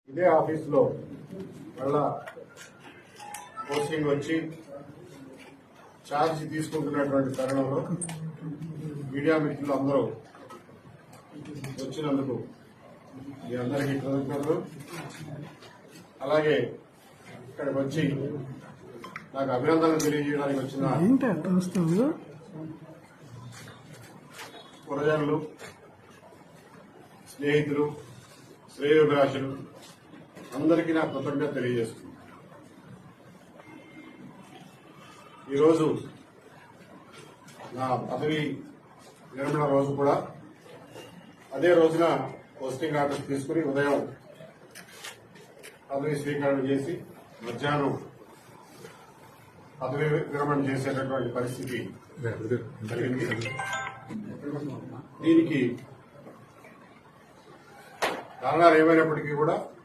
ఇదే ఆఫీసులో మళ్ళా పోస్టింగ్ వచ్చి ఛార్జ్ తీసుకుంటున్నటువంటి తరుణంలో మీడియా మిత్రులు అందరూ వచ్చినందుకు మీ అందరికీ కృతజ్ఞతలు. అలాగే ఇక్కడికి వచ్చి నాకు అభినందనలు తెలియజేయడానికి వచ్చిన పురజనులు, స్నేహితులు, శ్రేయోభిలాషులు అందరికీ నా కృతజ్ఞత తెలియజేస్తున్నాను. ఈరోజు నా పదవి విరమణ రోజు కూడా అదే రోజున పోస్టింగ్ ఆర్డర్ తీసుకుని ఉదయం పదవి స్వీకరణ చేసి మధ్యాహ్నం పదవి విరమణ చేసేటటువంటి పరిస్థితి జరిగింది. దీనికి కారణాలు ఏమైనప్పటికీ కూడా